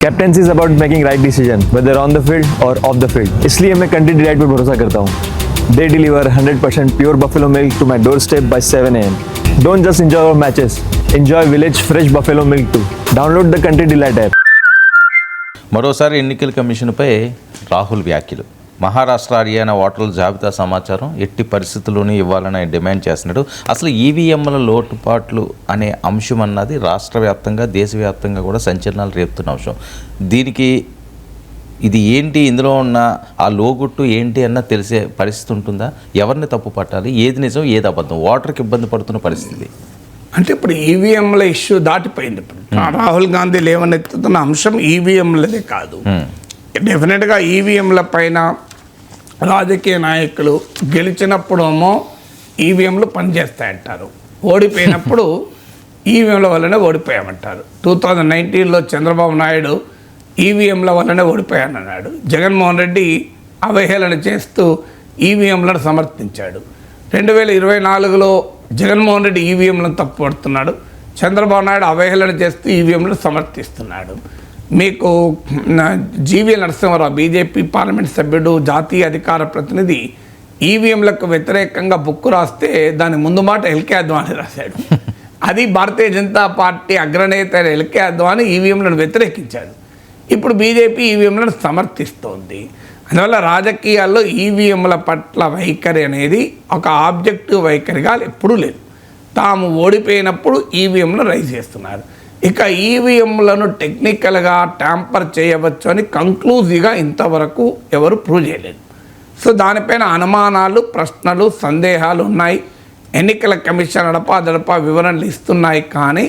Captaincy is about making right decision whether on the field or off the field. इसलिए मैं Country Delight पर भरोसा करता हूँ। They deliver 100% pure buffalo milk to my doorstep by 7 AM। Don't just enjoy our matches, enjoy village fresh buffalo milk too. Download the Country Delight app. మరోసారి ఎన్నికల కమిషన్పై రాహుల్ వ్యాఖ్యలు. మహారాష్ట్ర హర్యానా ఓటర్ల జాబితా సమాచారం ఎట్టి పరిస్థితుల్లోనూ ఇవ్వాలని ఆయన డిమాండ్ చేస్తున్నాడు. అసలు ఈవీఎంల లోటుపాట్లు అనే అంశం అన్నది రాష్ట్ర వ్యాప్తంగా దేశవ్యాప్తంగా కూడా సంచలనాలు రేపుతున్న అంశం. దీనికి ఇది ఏంటి, ఇందులో ఉన్న ఆ లోగుట్టు ఏంటి అన్న తెలిసే పరిస్థితి ఉంటుందా? ఎవరిని తప్పు పట్టాలి, ఏది నిజం ఏది అబద్ధం, ఓటర్కి ఇబ్బంది పడుతున్న పరిస్థితి అంటే ఇప్పుడు ఈవీఎంల ఇష్యూ దాటిపోయింది. ఇప్పుడు రాహుల్ గాంధీ లేవనెత్తుతున్న అంశం ఈవీఎంలదే కాదు. డెఫినెట్గా ఈవీఎంల పైన రాజకీయ నాయకులు గెలిచినప్పుడేమో ఈవీఎంలు పనిచేస్తాయంటారు, ఓడిపోయినప్పుడు ఈవీఎంల వల్లనే ఓడిపోయామంటారు. 2019లో చంద్రబాబు నాయుడు ఈవీఎంల వల్లనే ఓడిపోయానన్నాడు. జగన్మోహన్ రెడ్డి అవహేళన చేస్తూ ఈవీఎంలను సమర్థించాడు. 2024లో జగన్మోహన్ రెడ్డి ఈవీఎంలను తప్పుపడుతున్నాడు, చంద్రబాబు నాయుడు అవహేళన చేస్తూ ఈవీఎంలను సమర్థిస్తున్నాడు. మీకు జీవీ నరసింహారావు బీజేపీ పార్లమెంట్ సభ్యుడు, జాతీయ అధికార ప్రతినిధి ఈవీఎంలకు వ్యతిరేకంగా బుక్కు రాస్తే దాని ముందు మాట ఎల్కే అద్వానీ రాశాడు. అది భారతీయ జనతా పార్టీ అగ్రనేత ఎల్కే అద్వానీ ఈవీఎంలను వ్యతిరేకించాడు. ఇప్పుడు బీజేపీ ఈవీఎంలను సమర్థిస్తోంది. అందువల్ల రాజకీయాల్లో ఈవీఎంల పట్ల వైఖరి అనేది ఒక ఆబ్జెక్టివ్ వైఖరిగా ఎప్పుడూ లేదు. తాము ఓడిపోయినప్పుడు ఈవీఎంలను రైజ్ చేస్తున్నారు. ఇక ఈవీఎంలను టెక్నికల్గా ట్యాంపర్ చేయవచ్చు అని కంక్లూజివ్గా ఇంతవరకు ఎవరు ప్రూవ్ చేయలేదు. సో దానిపైన అనుమానాలు, ప్రశ్నలు, సందేహాలు ఉన్నాయి. ఎన్నికల కమిషన్ అడపాదడపా వివరణలు ఇస్తున్నాయి, కానీ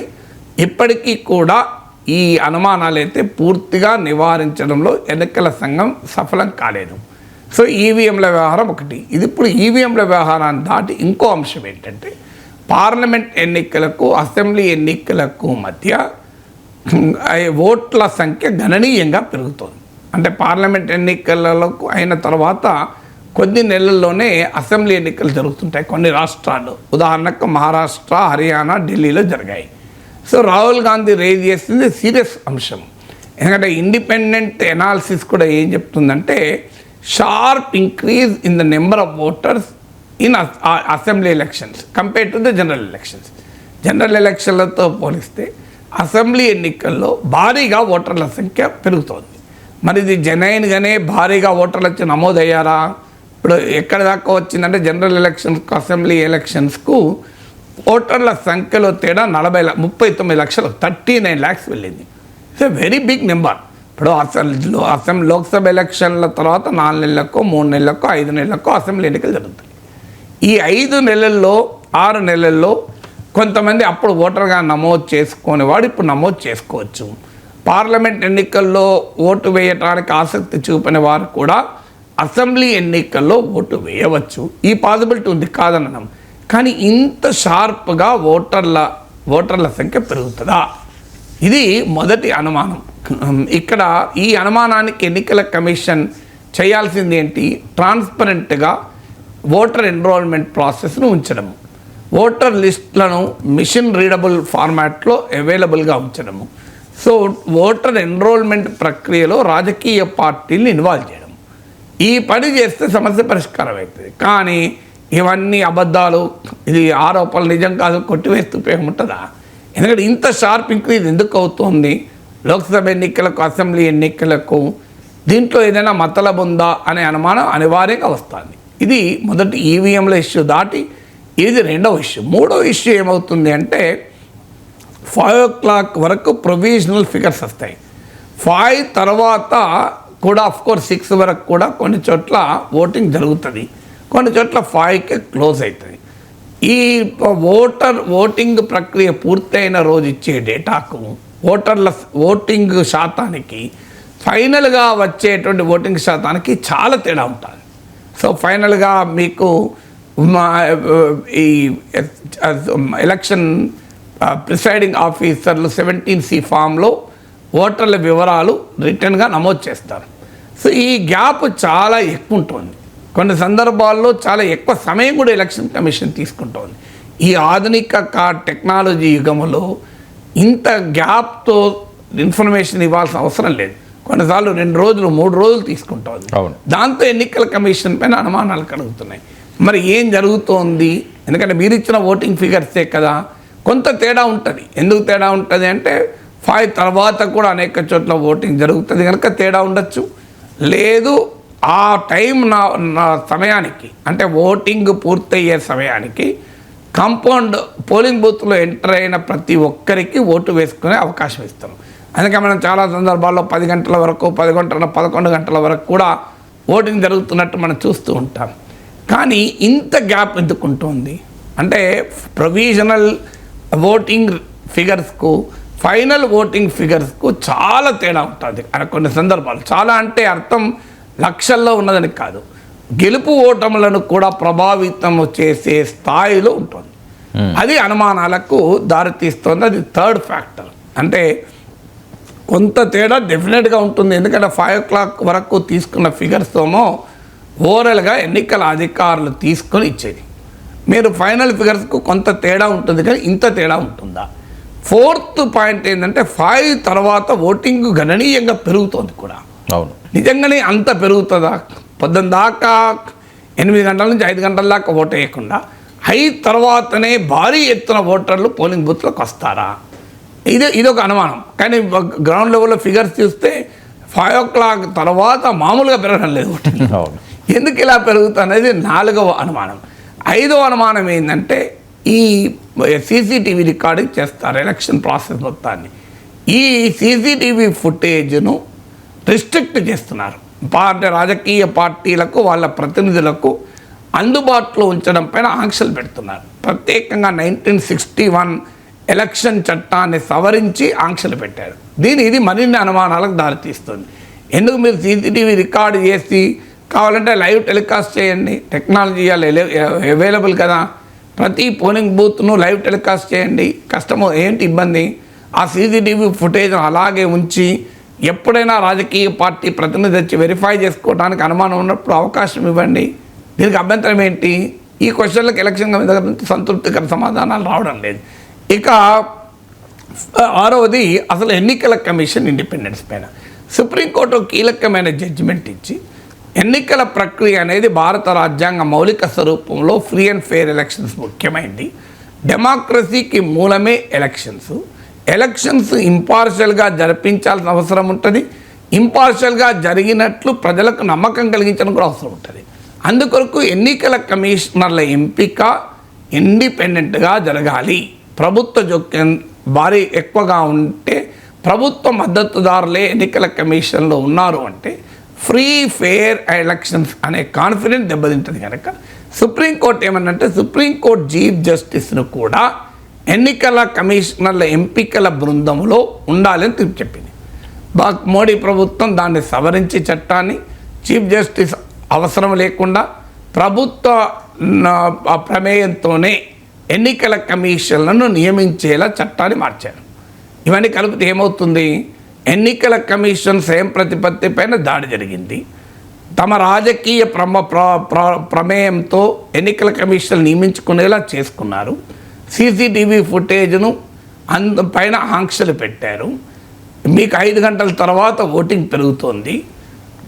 ఇప్పటికీ కూడా ఈ అనుమానాలు అయితే పూర్తిగా నివారించడంలో ఎన్నికల సంఘం సఫలం కాలేదు. సో ఈవీఎంల వ్యవహారం ఒకటి. ఇది ఇప్పుడు ఈవీఎంల వ్యవహారాన్ని దాటి ఇంకో అంశం ఏంటంటే పార్లమెంట్ ఎన్నికలకు, అసెంబ్లీ ఎన్నికలకు మధ్య ఓట్ల సంఖ్య గణనీయంగా పెరుగుతోంది. అంటే పార్లమెంట్ ఎన్నికలకు అయిన తర్వాత కొద్ది నెలల్లోనే అసెంబ్లీ ఎన్నికలు జరుగుతుంటాయి కొన్ని రాష్ట్రాల్లో. ఉదాహరణకు మహారాష్ట్ర, హర్యానా, ఢిల్లీలో జరిగాయి. సో రాహుల్ గాంధీ రేజ్ చేసింది సీరియస్ అంశం. ఎందుకంటే ఇండిపెండెంట్ ఎనాలిసిస్ కూడా ఏం చెప్తుందంటే sharp increase in the number of voters in assembly elections compare to the general elections. General ఎలక్షన్లతో పోలిస్తే అసెంబ్లీ ఎన్నికల్లో భారీగా ఓటర్ల సంఖ్య పెరుగుతోంది. మరి ఇది జెన్యున్గానే భారీగా ఓటర్లు వచ్చి నమోదయ్యారా? ఇప్పుడు ఎక్కడి దాకా వచ్చిందంటే జనరల్ ఎలక్షన్స్కు, అసెంబ్లీ ఎలక్షన్స్కు ఓటర్ల సంఖ్యలో తేడా 39 లక్షలు, 39 lakhs వెళ్ళింది. It's a very big number. ఇప్పుడు అసెంబ్లీ లోక్సభ ఎలక్షన్ల తర్వాత 4 నెలలకో 3 నెలలకో 5 నెలలకో అసెంబ్లీ ఎన్నికలు జరుగుతాయి. ఈ 5 నెలల్లో 6 నెలల్లో కొంతమంది అప్పుడు ఓటర్గా నమోదు చేసుకునే వాడు ఇప్పుడు నమోదు చేసుకోవచ్చు. పార్లమెంట్ ఎన్నికల్లో ఓటు వేయటానికి ఆసక్తి చూపిన వారు కూడా అసెంబ్లీ ఎన్నికల్లో ఓటు వేయవచ్చు. ఈ పాసిబిలిటీ ఉంది, కాదనడం. కానీ ఇంత షార్ప్గా ఓటర్ల సంఖ్య పెరుగుతుందా? ఇది మొదటి అనుమానం. ఇక్కడ ఈ అనుమానానికి ఎన్నికల కమిషన్ చేయాల్సింది ఏంటి? ట్రాన్స్పరెంట్గా ఓటర్ ఎన్రోల్మెంట్ ప్రాసెస్ను ఉంచడము, ఓటర్ లిస్టులను మిషన్ రీడబుల్ ఫార్మాట్లో అవైలబుల్గా ఉంచడము. సో ఓటర్ ఎన్రోల్మెంట్ ప్రక్రియలో రాజకీయ పార్టీని ఇన్వాల్వ్ చేయడం. ఈ పని చేస్తే సమస్య పరిష్కారం అవుతుంది. కానీ ఇవన్నీ అబద్ధాలు, ఇది ఆరోపణలు నిజం కాదు, కొట్టివేస్తూ ఉపయోగం ఉంటుందా? ఎందుకంటే ఇంత షార్ప్ ఇంక్రీజ్ ఎందుకు అవుతుంది లోక్సభ ఎన్నికలకు, అసెంబ్లీ ఎన్నికలకు? దీంట్లో ఏదైనా మతలబు ఉందా అనే అనుమానం అనివార్యంగా వస్తుంది. ఇది మొదటి ఈవీఎంల ఇష్యూ దాటి ఇది రెండవ ఇష్యూ. మూడవ ఇష్యూ ఏమవుతుంది అంటే 5 o'clock వరకు ప్రొవిజనల్ ఫిగర్స్ వస్తాయి. 5 తర్వాత కూడా అఫ్కోర్స్ 6 వరకు కూడా కొన్ని చోట్ల ఓటింగ్ జరుగుతుంది, కొన్ని చోట్ల 5కే క్లోజ్ అవుతుంది. ఈ ఓటింగ్ ప్రక్రియ పూర్తయిన రోజు ఇచ్చే డేటాకు, ఓటింగ్ శాతానికి, ఫైనల్గా వచ్చేటువంటి ఓటింగ్ శాతానికి చాలా తేడా ఉంటుంది. సో ఫైనల్గా మీకు ఈ ఎలక్షన్ ప్రిసైడింగ్ ఆఫీసర్లు 17C ఫామ్లో ఓటర్ల వివరాలు రిటర్న్గా నమోదు చేస్తారు. సో ఈ గ్యాప్ చాలా ఎక్కువ ఉంటుంది. కొన్ని సందర్భాల్లో చాలా ఎక్కువ సమయం కూడా ఎలక్షన్ కమిషన్ తీసుకుంటోంది. ఈ ఆధునిక టెక్నాలజీ యుగంలో ఇంత గ్యాప్తో ఇన్ఫర్మేషన్ ఇవ్వాల్సిన అవసరం లేదు. కొన్నిసార్లు 2 రోజులు 3 రోజులు తీసుకుంటుంది. అవును. దాంతో ఎన్నికల కమిషన్ పైన అనుమానాలు కలుగుతున్నాయి. మరి ఏం జరుగుతోంది? ఎందుకంటే మీరు ఇచ్చిన ఓటింగ్ ఫిగర్సే కదా, కొంత తేడా ఉంటుంది. ఎందుకు తేడా ఉంటుంది అంటే 5 తర్వాత కూడా అనేక చోట్ల ఓటింగ్ జరుగుతుంది కనుక తేడా ఉండొచ్చు. లేదు ఆ టైం నా సమయానికి అంటే ఓటింగ్ పూర్తయ్యే సమయానికి కాంపౌండ్ పోలింగ్ బూత్లో ఎంటర్ అయిన ప్రతి ఒక్కరికి ఓటు వేసుకునే అవకాశం ఇస్తాం. అందుకే మనం చాలా సందర్భాల్లో 10 గంటల వరకు 11 గంటల వరకు కూడా ఓటింగ్ జరుగుతున్నట్టు మనం చూస్తూ ఉంటాం. కానీ ఇంత గ్యాప్ ఎందుకు ఉంటుంది అంటే ప్రొవిజనల్ ఓటింగ్ ఫిగర్స్కు ఫైనల్ ఓటింగ్ ఫిగర్స్కు చాలా తేడా ఉంటుంది. అని కొన్ని సందర్భాలు చాలా అంటే అర్థం లక్షల్లో ఉన్నదని కాదు, గెలుపు ఓటములను కూడా ప్రభావితం చేసే స్థాయిలో ఉంటుంది. అది అనుమానాలకు దారితీస్తుంది. అది థర్డ్ ఫ్యాక్టర్. అంటే కొంత తేడా డెఫినెట్గా ఉంటుంది. ఎందుకంటే 5 o'clock వరకు తీసుకున్న ఫిగర్స్ ఏమో ఓవరాల్గా ఎన్నికల అధికారులు తీసుకొని ఇచ్చేది. మీరు ఫైనల్ ఫిగర్స్కు కొంత తేడా ఉంటుంది కానీ ఇంత తేడా ఉంటుందా? 4th పాయింట్ ఏంటంటే 5 తర్వాత ఓటింగ్ గణనీయంగా పెరుగుతోంది కూడా. అవును, నిజంగానే అంత పెరుగుతుందా? పొద్దున్న దాకా 8 గంటల నుంచి 5 గంటల దాకా ఓటు వేయకుండా 5 తర్వాతనే భారీ ఎత్తున ఓటర్లు పోలింగ్ బూత్లోకి వస్తారా? ఇదొక అనుమానం. కానీ గ్రౌండ్ లెవెల్లో ఫిగర్స్ చూస్తే 5 o'clock తర్వాత మామూలుగా పెరగడం లేదు ఓటింగ్. అవును. ఎందుకు ఇలా పెరుగుతుంది అనేది 4వ అనుమానం. 5వ అనుమానం ఏంటంటే ఈ సీసీటీవీ రికార్డింగ్ చేస్తారు ఎలక్షన్ ప్రాసెస్ మొత్తాన్ని. ఈ సీసీటీవీ ఫుటేజ్ను రిస్ట్రిక్ట్ చేస్తున్నారు. అంటే రాజకీయ పార్టీలకు వాళ్ళ ప్రతినిధులకు అందుబాటులో ఉంచడం పైన ఆంక్షలు పెడుతున్నారు. ప్రత్యేకంగా 1961 ఎలక్షన్ చట్టాన్ని సవరించి ఆంక్షలు పెట్టారు. ఇది మరిన్ని అనుమానాలకు దారితీస్తుంది. ఎందుకు మీరు సీసీటీవీ రికార్డు చేసి కావాలంటే లైవ్ టెలికాస్ట్ చేయండి, టెక్నాలజీ అవైలబుల్ కదా, ప్రతి పోలింగ్ బూత్ను లైవ్ టెలికాస్ట్ చేయండి, కష్టమో ఏంటి ఇబ్బంది? ఆ సీసీటీవీ ఫుటేజ్ అలాగే ఉంచి ఎప్పుడైనా రాజకీయ పార్టీ ప్రతినిధి వచ్చి వెరిఫై చేసుకోవడానికి అనుమానం ఉన్నప్పుడు అవకాశం ఇవ్వండి. దీనికి అభ్యంతరం ఏంటి? ఈ క్వశ్చన్లకు ఎలక్షన్ కమిషన్ సంతృప్తికర సమాధానాలు రావడం లేదు. ఇక 6వది అసలు ఎన్నికల కమిషన్ ఇండిపెండెన్స్ పైన సుప్రీంకోర్టు కీలకమైన జడ్జిమెంట్ ఇచ్చి ఎన్నికల ప్రక్రియ అనేది భారత రాజ్యాంగ మౌలిక స్వరూపంలో ఫ్రీ అండ్ ఫెయిర్ ఎలక్షన్స్ ముఖ్యమైనది. డెమోక్రసీకి మూలమే ఎలక్షన్స్ ఇంపార్షియల్గా జరిపించాల్సిన అవసరం ఉంటుంది. ఇంపార్షియల్గా జరిగినట్లు ప్రజలకు నమ్మకం కలిగించడం కూడా అవసరం ఉంటుంది. అందుకొరకు ఎన్నికల కమిషనర్ల ఎంపిక ఇండిపెండెంట్గా జరగాలి. ప్రభుత్వ జోక్యం భారీ ఎక్కువగా ఉంటే ప్రభుత్వ మద్దతుదారులే ఎన్నికల కమిషన్లో ఉన్నారు అంటే ఫ్రీ ఫెయిర్ ఎలక్షన్స్ అనే కాన్ఫిడెన్స్ దెబ్బతింటుంది. కనుక సుప్రీంకోర్టు ఏమన్నంటే సుప్రీంకోర్టు చీఫ్ జస్టిస్ను కూడా ఎన్నికల కమిషనర్ల ఎంపికల బృందంలో ఉండాలని తీర్పు చెప్పింది. మోడీ ప్రభుత్వం దాన్ని సవరించి చట్టాన్ని చీఫ్ జస్టిస్ అవసరం లేకుండా ప్రభుత్వ ప్రమేయంతోనే ఎన్నికల కమిషన్లను నియమించేలా చట్టాన్ని మార్చారు. ఇవన్నీ కలిపితే ఏమవుతుంది? ఎన్నికల కమిషన్ స్వయం ప్రతిపత్తి పైన దాడి జరిగింది. తమ రాజకీయ ప్రమేయంతో ఎన్నికల కమిషన్ నియమించుకునేలా చేసుకున్నారు. సీసీటీవీ ఫుటేజ్ను పైన ఆంక్షలు పెట్టారు. మీకు 5 గంటల తర్వాత ఓటింగ్ పెరుగుతోంది.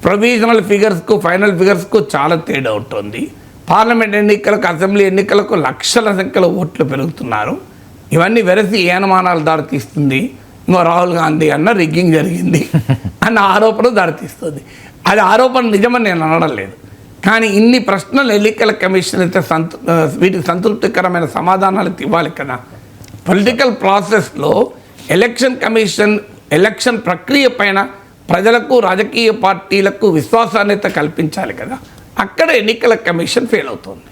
ప్రొవిజనల్ ఫిగర్స్కు ఫైనల్ ఫిగర్స్కు చాలా తేడా ఉంటుంది. పార్లమెంట్ ఎన్నికలకు అసెంబ్లీ ఎన్నికలకు లక్షల సంఖ్యలో ఓట్లు పెరుగుతున్నారు. ఇవన్నీ వెరసి ఏ అనుమానాలు దారితీస్తుంది? ఇంకో రాహుల్ గాంధీ అన్న రిగ్గింగ్ జరిగింది అన్న ఆరోపణ దారితీస్తుంది. అది ఆరోపణ నిజమని నేను అనడం లేదు. కానీ ఇన్ని ప్రశ్నలు ఎన్నికల కమిషన్ అయితే వీటికి సంతృప్తికరమైన సమాధానాలు ఇవ్వాలి కదా. పొలిటికల్ ప్రాసెస్లో ఎలక్షన్ కమిషన్ ఎలక్షన్ ప్రక్రియ పైన ప్రజలకు రాజకీయ పార్టీలకు విశ్వాసాన్ని కల్పించాలి కదా. అక్కడ ఎన్నికల కమిషన్ ఫెయిల్ అవుతుంది.